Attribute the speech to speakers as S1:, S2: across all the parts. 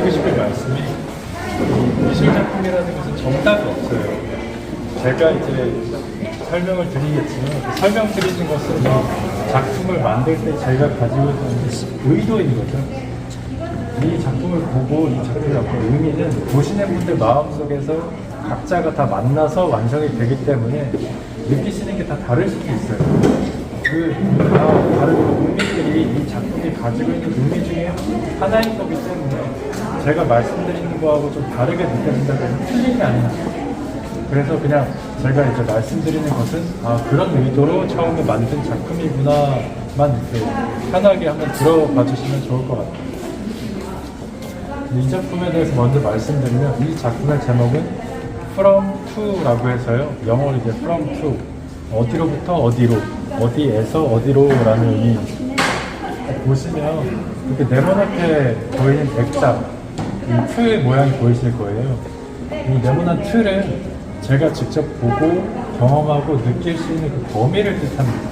S1: 드리고 싶은 말씀이 미술 작품이라는 것은 정답이 없어요. 제가 이제 설명을 드리겠지만 그 설명드리는 것은 작품을 만들 때 제가 가지고 있는 의도인 거죠. 이 작품을 보고 이 작품의 어떤 의미는 보시는 분들 마음속에서 각자가 다 만나서 완성이 되기 때문에 느끼시는 게 다 다를 수도 있어요. 그 다른 의미들이 이 작품이 가지고 있는 의미 중에 하나인 거기 때문에 제가 말씀드리는 거하고 좀 다르게 느껴진다면 틀린 게 아니죠. 그래서 그냥 제가 이제 말씀드리는 것은 그런 의도로 처음에 만든 작품이구나만 이렇게 편하게 한번 들어봐 주시면 좋을 것 같아요. 이 작품에 대해서 먼저 말씀드리면 이 작품의 제목은 From To라고 해서요. 영어로 이제 From To 어디로부터 어디로, 어디에서 어디로라는 의미. 보시면 이렇게 네모나게 보이는 액자, 이 틀 모양이 보이실 거예요. 이 네모난 틀은 제가 직접 보고 경험하고 느낄 수 있는 그 범위를 뜻합니다.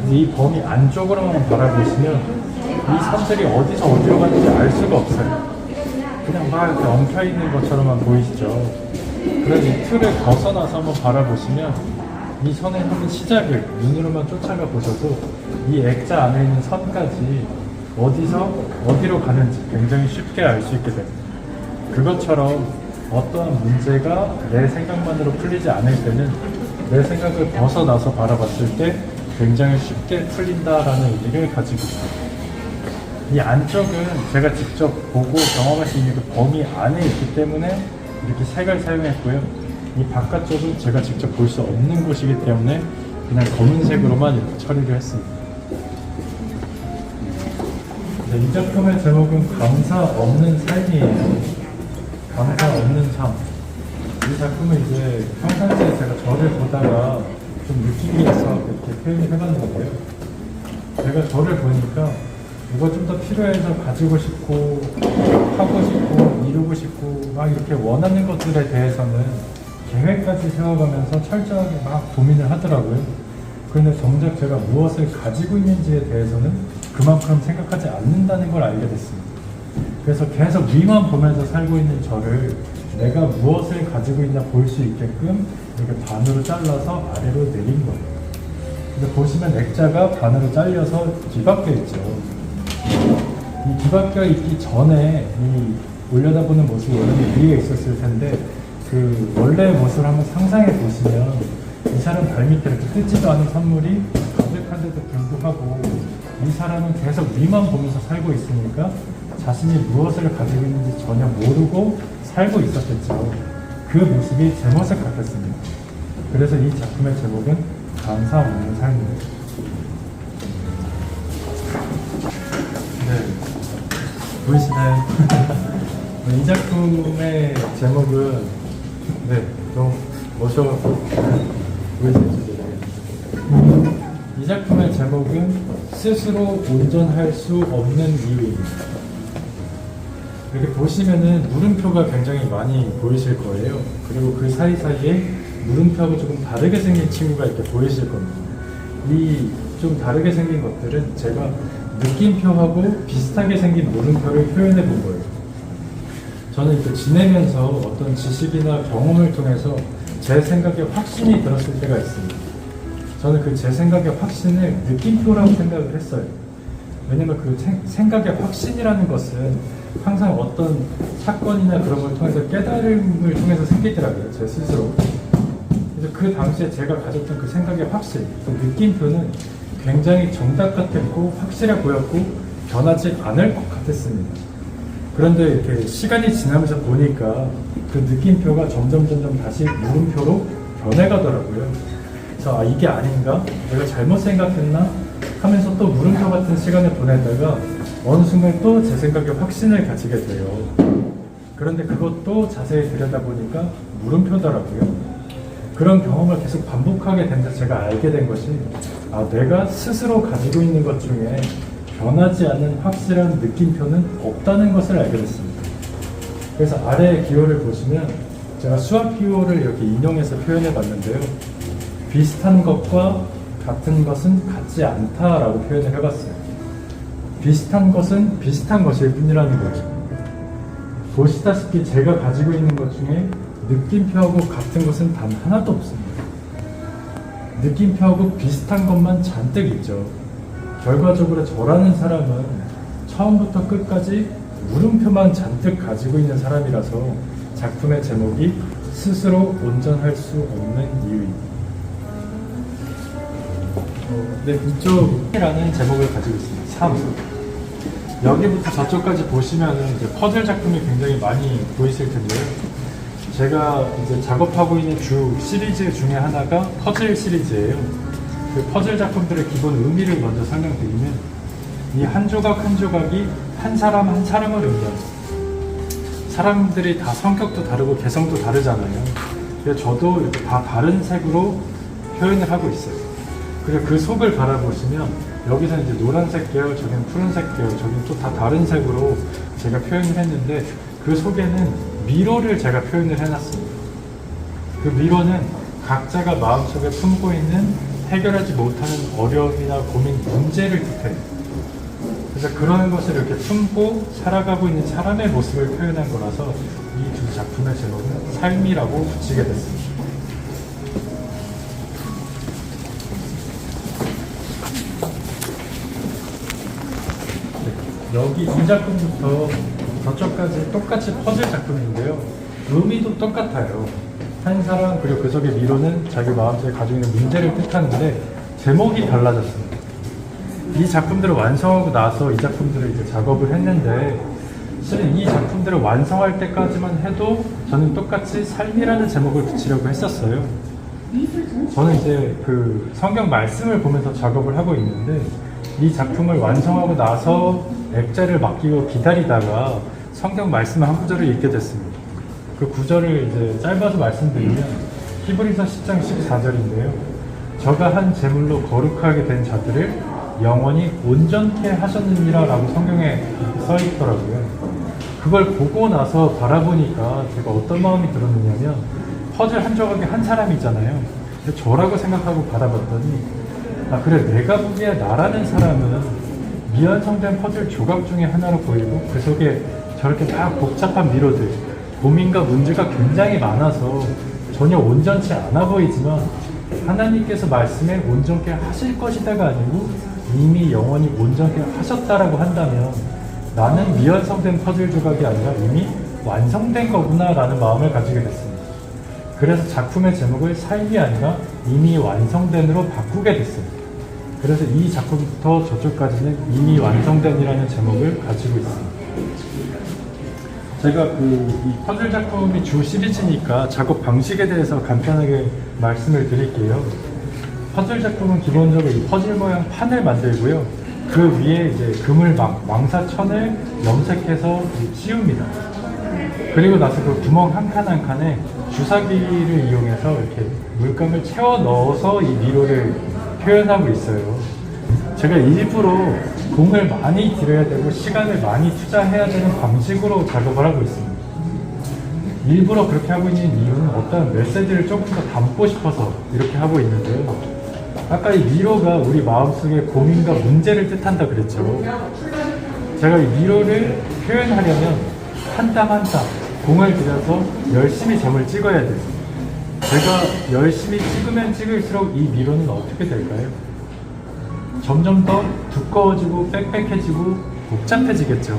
S1: 이 범위 안쪽으로만 바라보시면 이 선들이 어디서 어디로 가는지 알 수가 없어요. 그냥 막 이렇게 엉켜 있는 것처럼만 보이시죠. 그래서 이 틀을 벗어나서 한번 바라보시면 이 선의 한번 시작을 눈으로만 쫓아가 보셔도 이 액자 안에 있는 선까지 어디서 어디로 가는지 굉장히 쉽게 알 수 있게 됩니다. 그것처럼 어떠한 문제가 내 생각만으로 풀리지 않을 때는 내 생각을 벗어나서 바라봤을 때 굉장히 쉽게 풀린다라는 의미를 가지고 있습니다. 이 안쪽은 제가 직접 보고 경험할 수 있는 그 범위 안에 있기 때문에 이렇게 색을 사용했고요. 이 바깥쪽은 제가 직접 볼 수 없는 곳이기 때문에 그냥 검은색으로만 이렇게 처리를 했습니다. 네, 이 작품의 제목은 감사 없는 삶이에요. 감사 없는 삶. 이 작품은 이제 평상시에 제가 저를 보다가 좀 느낀 게 있어서 이렇게 표현을 해봤는데요. 제가 저를 보니까 뭐가 좀 더 필요해서 가지고 싶고 하고 싶고 이루고 싶고 막 이렇게 원하는 것들에 대해서는 계획까지 세워가면서 철저하게 막 고민을 하더라고요. 그런데 정작 제가 무엇을 가지고 있는지에 대해서는 그만큼 생각하지 않는다는 걸 알게 됐습니다. 그래서 계속 위만 보면서 살고 있는 저를 내가 무엇을 가지고 있나 볼 수 있게끔 이렇게 반으로 잘라서 아래로 내린 거예요. 근데 보시면 액자가 반으로 잘려서 뒤바뀌어 있죠. 이 뒤바뀌어 있기 전에 이 올려다보는 모습이 원래 위에 있었을 텐데 그 원래의 모습을 한번 상상해 보시면 이 사람 발밑에 이렇게 뜯지도 않은 선물이 가득한데도 불구하고 이 사람은 계속 위만 보면서 살고 있으니까 자신이 무엇을 가지고 있는지 전혀 모르고 살고 있었겠죠. 그 모습이 제 모습 같았습니다. 그래서 이 작품의 제목은 감사 없는 삶입니다. 네, 보이시나요? 이 작품의 제목은 너무 멋져갖고 보이시죠? 이 작품의 제목은 스스로 온전할 수 없는 이유입니다. 이렇게 보시면은 물음표가 굉장히 많이 보이실 거예요. 그리고 그 사이사이에 물음표하고 조금 다르게 생긴 친구가 이렇게 보이실 겁니다. 이 좀 다르게 생긴 것들은 제가 느낌표하고 비슷하게 생긴 물음표를 표현해 본 거예요. 저는 이렇게 지내면서 어떤 지식이나 경험을 통해서 제 생각에 확신이 들었을 때가 있습니다. 저는 그 제 생각의 확신을 느낌표라고 생각을 했어요. 왜냐면 그 생각의 확신이라는 것은 항상 어떤 사건이나 그런 걸 통해서 깨달음을 통해서 생기더라고요. 제 스스로. 그래서 그 당시에 제가 가졌던 그 생각의 확신, 그 느낌표는 굉장히 정답 같았고 확실해 보였고 변하지 않을 것 같았습니다. 그런데 이렇게 시간이 지나면서 보니까 그 느낌표가 점점 다시 물음표로 변해가더라고요. 그래서 이게 아닌가? 내가 잘못 생각했나? 하면서 또 물음표 같은 시간을 보내다가 어느 순간 또 제 생각에 확신을 가지게 돼요. 그런데 그것도 자세히 들여다보니까 물음표더라고요. 그런 경험을 계속 반복하게 되면서 제가 알게 된 것이 내가 스스로 가지고 있는 것 중에 변하지 않는 확실한 느낌표는 없다는 것을 알게 됐습니다. 그래서 아래의 기호를 보시면 제가 수학 기호를 이렇게 인용해서 표현해 봤는데요. 비슷한 것과 같은 것은 같지 않다라고 표현을 해봤어요. 비슷한 것은 비슷한 것일 뿐이라는 거죠. 보시다시피 제가 가지고 있는 것 중에 느낌표하고 같은 것은 단 하나도 없습니다. 느낌표하고 비슷한 것만 잔뜩 있죠. 결과적으로 저라는 사람은 처음부터 끝까지 물음표만 잔뜩 가지고 있는 사람이라서 작품의 제목이 스스로 온전할 수 없는 이유입니다. 네, 이쪽이라는 제목을 가지고 있습니다. 3. 여기부터 저쪽까지 보시면은 이제 퍼즐 작품이 굉장히 많이 보이실 텐데요. 제가 이제 작업하고 있는 주 시리즈 중에 하나가 퍼즐 시리즈예요. 그 퍼즐 작품들의 기본 의미를 먼저 설명드리면, 이 한 조각 한 조각이 한 사람 한 사람을 의미합니다. 사람들이 다 성격도 다르고 개성도 다르잖아요. 그래서 저도 이렇게 다 다른 색으로 표현을 하고 있어요. 그리고 그 속을 바라보시면 여기서 이제 노란색 계열, 저기는 푸른색 계열, 저기는 또 다 다른 색으로 제가 표현을 했는데, 그 속에는 미로를 제가 표현을 해놨습니다. 그 미로는 각자가 마음속에 품고 있는 해결하지 못하는 어려움이나 고민, 문제를 뜻해요. 그래서 그런 것을 이렇게 품고 살아가고 있는 사람의 모습을 표현한 거라서 이 두 작품의 제목은 삶이라고 붙이게 됐습니다. 여기 이 작품부터 저쪽까지 똑같이 퍼즐 작품인데요. 의미도 똑같아요. 한 사람, 그리고 그 속의 미로는 자기 마음속에 가지고 있는 문제를 뜻하는데 제목이 달라졌습니다. 이 작품들을 완성하고 나서 이 작품들을 이제 작업을 했는데, 실은 이 작품들을 완성할 때까지만 해도 저는 똑같이 삶이라는 제목을 붙이려고 했었어요. 저는 이제 그 성경 말씀을 보면서 작업을 하고 있는데, 이 작품을 완성하고 나서 액자를 맡기고 기다리다가 성경 말씀 한 구절을 읽게 됐습니다. 그 구절을 이제 짧아서 말씀드리면 히브리서 10장 14절인데요. 저가 한 제물로 거룩하게 된 자들을 영원히 온전케 하셨느니라 라고 성경에 써 있더라고요. 그걸 보고 나서 바라보니까 제가 어떤 마음이 들었느냐면, 퍼즐 한 조각이 한 사람이잖아요. 저라고 생각하고 바라봤더니, 아 그래, 내가 보기에 나라는 사람은 미완성된 퍼즐 조각 중에 하나로 보이고, 그 속에 저렇게 막 복잡한 미로들, 고민과 문제가 굉장히 많아서 전혀 온전치 않아 보이지만, 하나님께서 말씀에 온전케 하실 것이다가 아니고 이미 영원히 온전케 하셨다라고 한다면, 나는 미완성된 퍼즐 조각이 아니라 이미 완성된 거구나 라는 마음을 가지게 됐습니다. 그래서 작품의 제목을 삶이 아니라 이미 완성된으로 바꾸게 됐습니다. 그래서 이 작품부터 저쪽까지는 이미 완성된이라는 제목을 가지고 있습니다. 제가 이 퍼즐 작품이 주 시리즈니까 작업 방식에 대해서 간단하게 말씀을 드릴게요. 퍼즐 작품은 기본적으로 이 퍼즐 모양 판을 만들고요. 그 위에 이제 그물 왕사천을 염색해서 씌웁니다. 그리고 나서 그 구멍 한 칸 한 칸에 주사기를 이용해서 이렇게 물감을 채워 넣어서 이 미로를 표현하고 있어요. 제가 일부러 공을 많이 들여야 되고 시간을 많이 투자해야 되는 방식으로 작업을 하고 있습니다. 일부러 그렇게 하고 있는 이유는 어떤 메시지를 조금 더 담고 싶어서 이렇게 하고 있는데요. 아까 이 미로가 우리 마음속의 고민과 문제를 뜻한다 그랬죠. 제가 이 미로를 표현하려면 한 땀 한 땀 공을 들여서 열심히 점을 찍어야 돼요. 제가 열심히 찍으면 찍을수록 이 미로는 어떻게 될까요? 점점 더 두꺼워지고 빽빽해지고 복잡해지겠죠.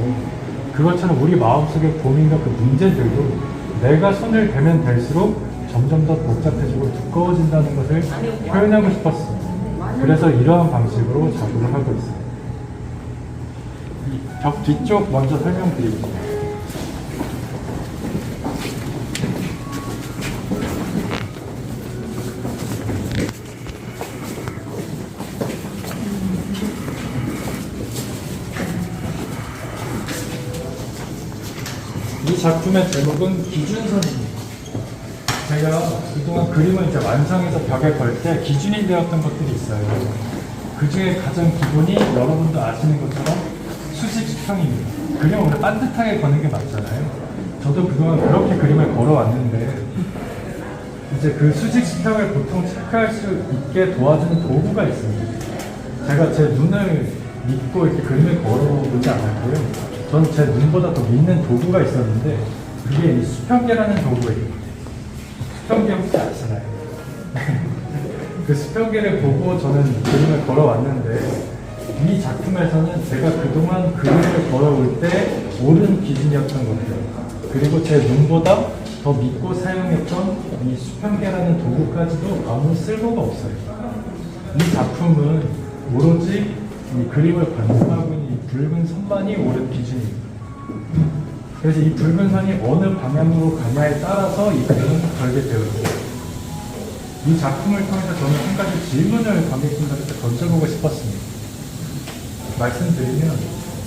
S1: 그것처럼 우리 마음속의 고민과 그 문제들도 내가 손을 대면 될수록 점점 더 복잡해지고 두꺼워진다는 것을 표현하고 싶었습니다. 그래서 이러한 방식으로 작업을 하고 있습니다. 이 벽 뒤쪽 먼저 설명드리겠습니다. 이 작품의 제목은 기준선입니다. 제가 그동안 그림을 이제 완성해서 벽에 걸 때 기준이 되었던 것들이 있어요. 그 중에 가장 기본이 여러분도 아시는 것처럼 수직수평입니다. 그림을 원래 반듯하게 거는 게 맞잖아요. 저도 그동안 그렇게 그림을 걸어왔는데, 이제 그 수직수평을 보통 체크할 수 있게 도와주는 도구가 있습니다. 제가 제 눈을 믿고 이렇게 그림을 걸어보지 않았고요. 저는 제 눈보다 더 믿는 도구가 있었는데 그게 이 수평계라는 도구예요. 수평계 혹시 아시나요? 그 수평계를 보고 저는 그림을 걸어왔는데 이 작품에서는 제가 그동안 그림을 걸어올 때 옳은 기준이었던 것들 그리고 제 눈보다 더 믿고 사용했던 이 수평계라는 도구까지도 아무 쓸모가 없어요. 이 작품은 오로지 이 그림을 관찰하고 있는 이 붉은 선만이 옳은 기준입니다. 그래서 이 붉은 선이 어느 방향으로 가냐에 따라서 이 그림은 결계되어 있어요. 이 작품을 통해서 저는 한 가지 질문을 관객분들한테 던져보고 싶었습니다. 말씀드리면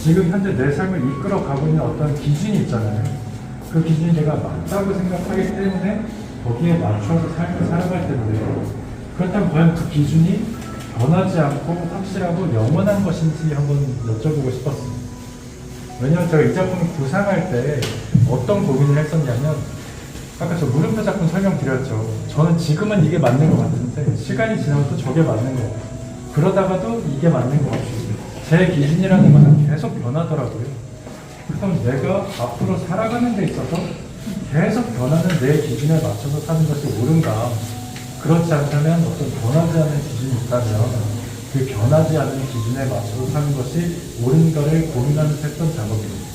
S1: 지금 현재 내 삶을 이끌어가고 있는 어떤 기준이 있잖아요. 그 기준이 내가 맞다고 생각하기 때문에 거기에 맞춰서 삶을 살아갈 텐데 그렇다면 과연 그 기준이 변하지 않고 확실하고 영원한 것인지 한번 여쭤보고 싶었습니다. 왜냐하면 제가 이 작품을 구상할 때 어떤 고민을 했었냐면 아까 저 물음표 작품 설명드렸죠. 저는 지금은 이게 맞는 것 같은데 시간이 지나면 또 저게 맞는 것 같고 그러다가도 이게 맞는 것 같고 제 기준이라는 것은 계속 변하더라고요. 그럼 내가 앞으로 살아가는 데 있어서 계속 변하는 내 기준에 맞춰서 사는 것이 옳은가? 그렇지 않다면 어떤 변하지 않는 기준이 있다면 그 변하지 않는 기준에 맞춰서 사는 것이 옳은가를 고민하면서 했던 작업입니다.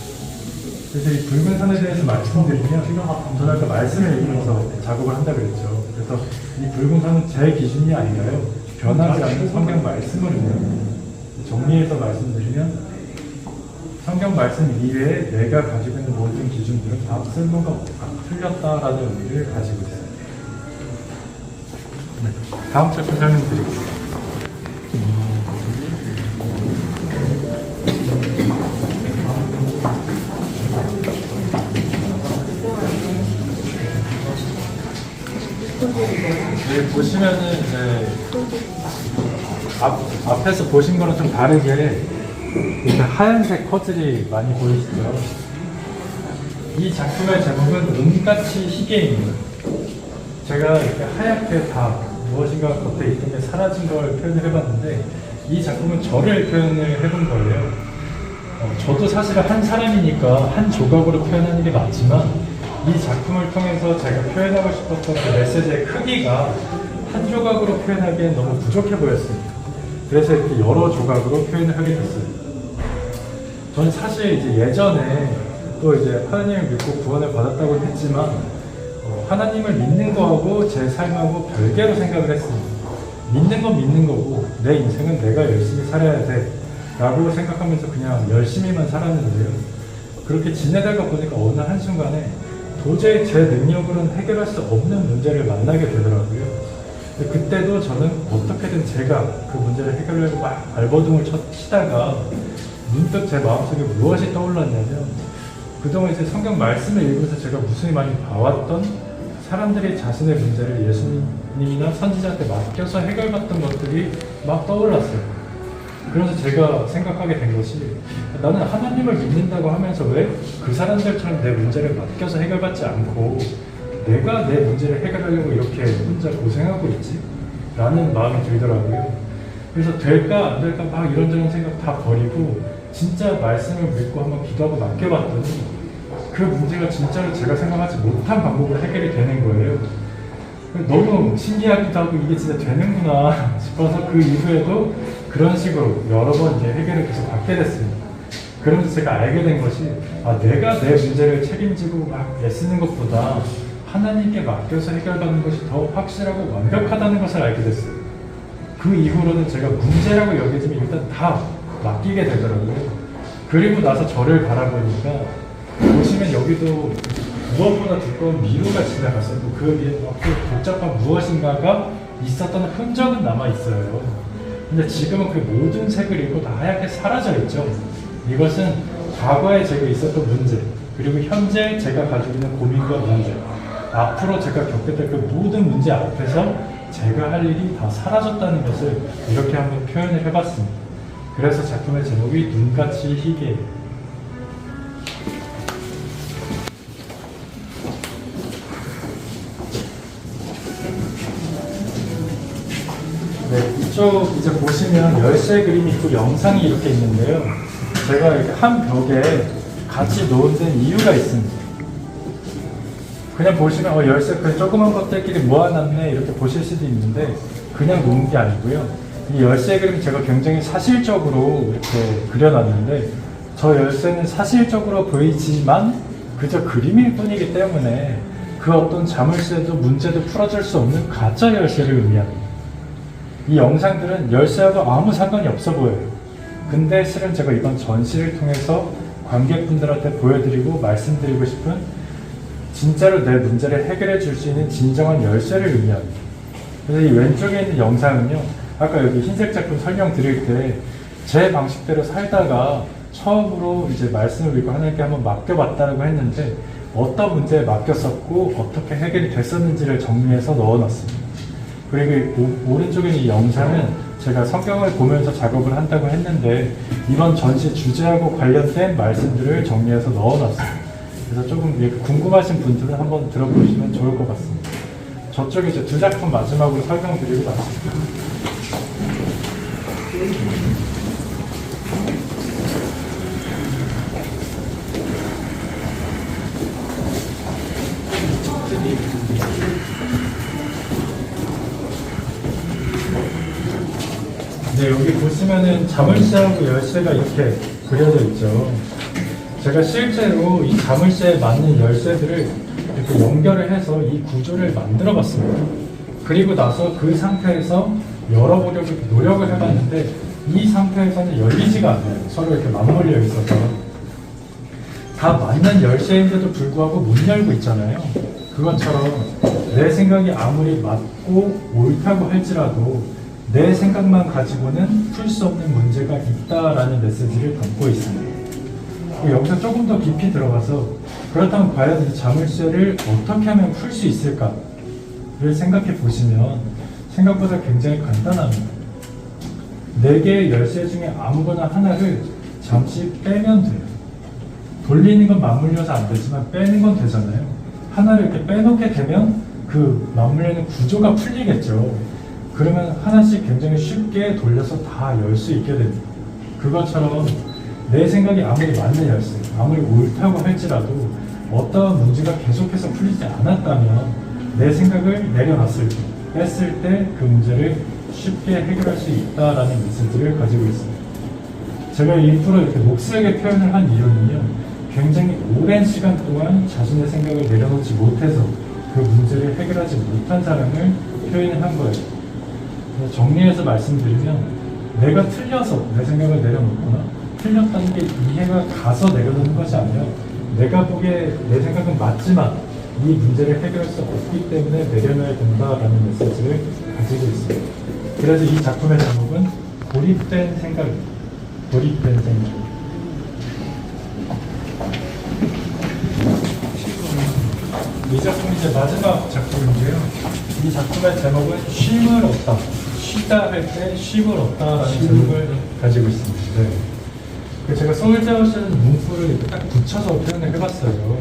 S1: 그래서 이 붉은 선에 대해서 말씀드리면 저는 아까 말씀을 읽으면서 작업을 한다고 그랬죠. 그래서 이 붉은 선은 제 기준이 아니라요. 변하지 않는 성경 말씀을 의미합니다. 정리해서 말씀드리면 성경 말씀 이외에 내가 가지고 있는 모든 기준들은 다 쓸모가 없다, 틀렸다라는 의미를 가지고 있어요. 네, 다음 챕터 설명드리겠습니다. 네, 보시면은 이제 앞에서 보신 거랑 좀 다르게 이렇게 하얀색 퍼즐이 많이 보이시죠? 이 작품의 제목은 눈같이 희게입니다. 제가 이렇게 하얗게 다 무엇인가 겉에 있던 게 사라진 걸 표현을 해봤는데 이 작품은 저를 표현을 해본 거예요. 저도 사실은 한 사람이니까 한 조각으로 표현하는 게 맞지만 이 작품을 통해서 제가 표현하고 싶었던 그 메시지의 크기가 한 조각으로 표현하기엔 너무 부족해 보였습니다. 그래서 이렇게 여러 조각으로 표현을 하게 됐어요. 저는 사실 이제 예전에 또 이제 하나님을 믿고 구원을 받았다고 했지만 하나님을 믿는 거하고 제 삶하고 별개로 생각을 했습니다. 믿는 건 믿는 거고 내 인생은 내가 열심히 살아야 돼 라고 생각하면서 그냥 열심히만 살았는데요. 그렇게 지내다가 보니까 어느 한순간에 도저히 제 능력으로는 해결할 수 없는 문제를 만나게 되더라고요. 그때도 저는 어떻게든 제가 그 문제를 해결하려고 막 발버둥을 치다가 문득 제 마음속에 무엇이 떠올랐냐면 그동안 이제 성경 말씀을 읽으면서 제가 무수히 많이 봐왔던 사람들이 자신의 문제를 예수님이나 선지자한테 맡겨서 해결받던 것들이 막 떠올랐어요. 그래서 제가 생각하게 된 것이 나는 하나님을 믿는다고 하면서 왜 그 사람들처럼 내 문제를 맡겨서 해결받지 않고 내가 내 문제를 해결하려고 이렇게 혼자 고생하고 있지? 라는 마음이 들더라고요. 그래서 될까 안 될까 막 이런저런 생각 다 버리고 진짜 말씀을 믿고 한번 기도하고 맡겨봤더니 그 문제가 진짜로 제가 생각하지 못한 방법으로 해결이 되는 거예요. 너무 신기하기도 하고 이게 진짜 되는구나 싶어서 그 이후에도 그런 식으로 여러 번 이제 해결을 계속 받게 됐습니다. 그러면서 제가 알게 된 것이 내가 내 문제를 책임지고 막 애쓰는 것보다 하나님께 맡겨서 해결받는 것이 더 확실하고 완벽하다는 것을 알게 됐어요. 그 이후로는 제가 문제라고 여겨지면 일단 다 맡기게 되더라고요. 그리고 나서 저를 바라보니까 보시면 여기도 무엇보다 두꺼운 미로가 지나갔어요. 그 위에 복잡한 무엇인가가 있었던 흔적은 남아있어요. 근데 지금은 그 모든 색을 입고 다 하얗게 사라져 있죠. 이것은 과거에 제가 있었던 문제, 그리고 현재 제가 가지고 있는 고민과 문제, 앞으로 제가 겪게 될 그 모든 문제 앞에서 제가 할 일이 다 사라졌다는 것을 이렇게 한번 표현을 해봤습니다. 그래서 작품의 제목이 눈같이 희게. 네, 이쪽 이제 보시면 열쇠 그림이 있고 영상이 이렇게 있는데요. 제가 이렇게 한 벽에 같이 놓은 데는 이유가 있습니다. 그냥 보시면 열쇠 그 조그만 것들끼리 모아놨네 이렇게 보실 수도 있는데 그냥 놓은 게 아니고요. 이 열쇠 그림 제가 굉장히 사실적으로 이렇게 그려놨는데 저 열쇠는 사실적으로 보이지만 그저 그림일 뿐이기 때문에 그 어떤 자물쇠도 문제도 풀어줄 수 없는 가짜 열쇠를 의미합니다. 이 영상들은 열쇠하고 아무 상관이 없어 보여요. 근데 실은 제가 이번 전시를 통해서 관객분들한테 보여드리고 말씀드리고 싶은 진짜로 내 문제를 해결해 줄 수 있는 진정한 열쇠를 의미합니다. 그래서 이 왼쪽에 있는 영상은요, 아까 여기 흰색 작품 설명드릴 때 제 방식대로 살다가 처음으로 이제 말씀을 읽고 하나님께 한번 맡겨봤다고 했는데 어떤 문제에 맡겼었고 어떻게 해결이 됐었는지를 정리해서 넣어놨습니다. 그리고 오른쪽에 이 영상은 제가 성경을 보면서 작업을 한다고 했는데 이번 전시 주제하고 관련된 말씀들을 정리해서 넣어놨습니다. 그래서 조금 궁금하신 분들은 한번 들어보시면 좋을 것 같습니다. 저쪽에 이제 두 작품 마지막으로 설명드리고 마칩니다. 네, 여기 보시면은 자물쇠하고 열쇠가 이렇게 그려져 있죠. 제가 실제로 이 자물쇠에 맞는 열쇠들을 이렇게 연결을 해서 이 구조를 만들어 봤습니다. 그리고 나서 그 상태에서 열어보려고 노력을 해봤는데 이 상태에서는 열리지가 않아요. 서로 이렇게 맞물려 있어서. 다 맞는 열쇠인데도 불구하고 못 열고 있잖아요. 그것처럼 내 생각이 아무리 맞고 옳다고 할지라도 내 생각만 가지고는 풀 수 없는 문제가 있다라는 메시지를 담고 있습니다. 여기서 조금 더 깊이 들어가서 그렇다면 과연 이 자물쇠를 어떻게 하면 풀 수 있을까를 생각해 보시면 생각보다 굉장히 간단합니다. 4개의 열쇠 중에 아무거나 하나를 잠시 빼면 돼요. 돌리는 건 맞물려서 안 되지만 빼는 건 되잖아요. 하나를 이렇게 빼놓게 되면 그 맞물리는 구조가 풀리겠죠. 그러면 하나씩 굉장히 쉽게 돌려서 다 열 수 있게 됩니다. 그것처럼 내 생각이 아무리 맞는 열쇠, 아무리 옳다고 할지라도 어떠한 문제가 계속해서 풀리지 않았다면 내 생각을 내려놨을 때, 뺐을 때 그 문제를 쉽게 해결할 수 있다라는 메시지를 가지고 있습니다. 제가 일부러 이렇게 녹색의 표현을 한 이유는요, 굉장히 오랜 시간 동안 자신의 생각을 내려놓지 못해서 그 문제를 해결하지 못한 사람을 표현을 한 거예요. 정리해서 말씀드리면 내가 틀려서 내 생각을 내려놓거나 틀렸다는 게 이해가 가서 내려놓는 것이 아니라 내가 보기에 내 생각은 맞지만 이 문제를 해결할 수 없기 때문에 내려놔야 된다라는 메시지를 가지고 있습니다. 그래서 이 작품의 제목은 고립된 생각입니다. 고립된 생각. 이 작품이 이제 마지막 작품인데요. 이 작품의 제목은 쉼을 얻다. 쉬다 할 때 쉼을 얻다라는 제목을 가지고 있습니다. 네. 제가 솔드아웃이라는 문구를 딱 붙여서 표현을 해봤어요.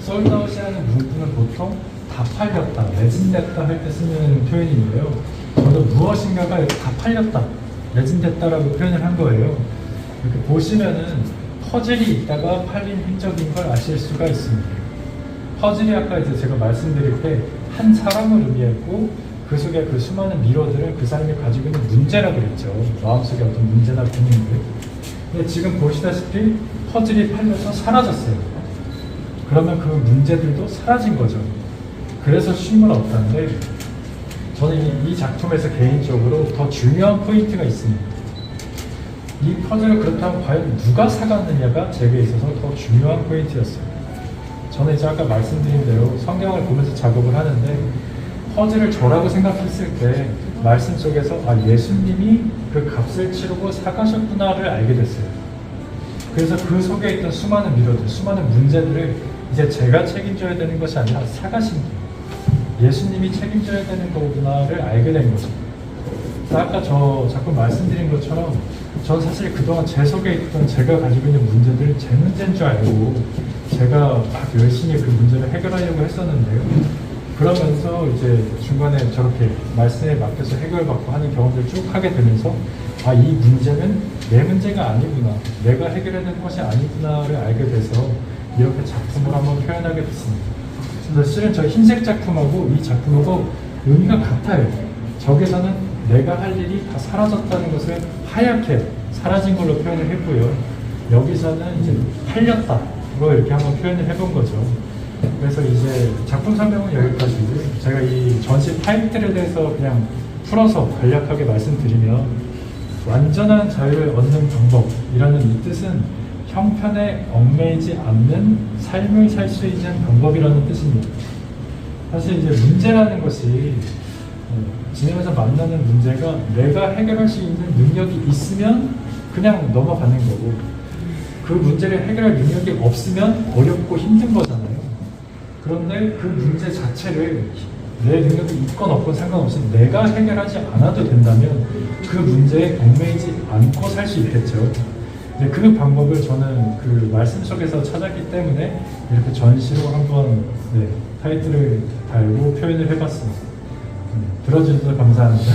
S1: 솔드아웃이라는 문구는 보통 다 팔렸다, 매진됐다 할 때 쓰는 표현인데요. 저는 무엇인가가 다 팔렸다, 매진됐다라고 표현을 한 거예요. 이렇게 보시면은 퍼즐이 있다가 팔린 흔적인 걸 아실 수가 있습니다. 퍼즐이 아까 이제 제가 말씀드릴 때 한 사람을 의미했고 그 속에 그 수많은 미로들은 그 사람이 가지고 있는 문제라고 그랬죠. 마음속에 어떤 문제나 고민들. 근데 지금 보시다시피 퍼즐이 팔려서 사라졌어요. 그러면 그 문제들도 사라진 거죠. 그래서 쉼을 얻다는데 저는 이 작품에서 개인적으로 더 중요한 포인트가 있습니다. 이 퍼즐을 그렇다면 과연 누가 사갔느냐가 제게 있어서 더 중요한 포인트였어요. 저는 이제 아까 말씀드린 대로 성경을 보면서 작업을 하는데 퍼즐을 저라고 생각했을 때 말씀 속에서 예수님이 그 값을 치르고 사가셨구나를 알게 됐어요. 그래서 그 속에 있던 수많은 미로들, 수많은 문제들을 이제 제가 책임져야 되는 것이 아니라 사가신 분, 예수님이 책임져야 되는 거구나를 알게 된 거죠. 아까 저 자꾸 말씀드린 것처럼 전 사실 그동안 제 속에 있던 제가 가지고 있는 문제들 제 문제인 줄 알고 제가 막 열심히 그 문제를 해결하려고 했었는데요. 그러면서 이제 중간에 저렇게 말씀에 맡겨서 해결받고 하는 경험들을 쭉 하게 되면서 이 문제는 내 문제가 아니구나, 내가 해결해야 되는 것이 아니구나를 알게 돼서 이렇게 작품을 한번 표현하게 됐습니다. 그래서 실은 저 흰색 작품하고 이 작품하고 의미가 같아요. 저기서는 내가 할 일이 다 사라졌다는 것을 하얗게 사라진 걸로 표현을 했고요. 여기서는 이제 팔렸다로 이렇게 한번 표현을 해본 거죠. 그래서 이제 작품 설명은 여기까지고요. 제가 이 전시 타이틀에 대해서 그냥 풀어서 간략하게 말씀드리면, 완전한 자유를 얻는 방법이라는 이 뜻은 형편에 얽매이지 않는 삶을 살 수 있는 방법이라는 뜻입니다. 사실 이제 문제라는 것이 진행에서 만나는 문제가 내가 해결할 수 있는 능력이 있으면 그냥 넘어가는 거고, 그 문제를 해결할 능력이 없으면 어렵고 힘든 거잖아요. 그런데 그 문제 자체를 내 능력이 있건 없건 상관없이 내가 해결하지 않아도 된다면 그 문제에 얽매이지 않고 살 수 있겠죠. 그 방법을 저는 그 말씀 속에서 찾았기 때문에 이렇게 전시로 한번 타이틀을 달고 표현을 해봤습니다. 들어주셔서 감사합니다.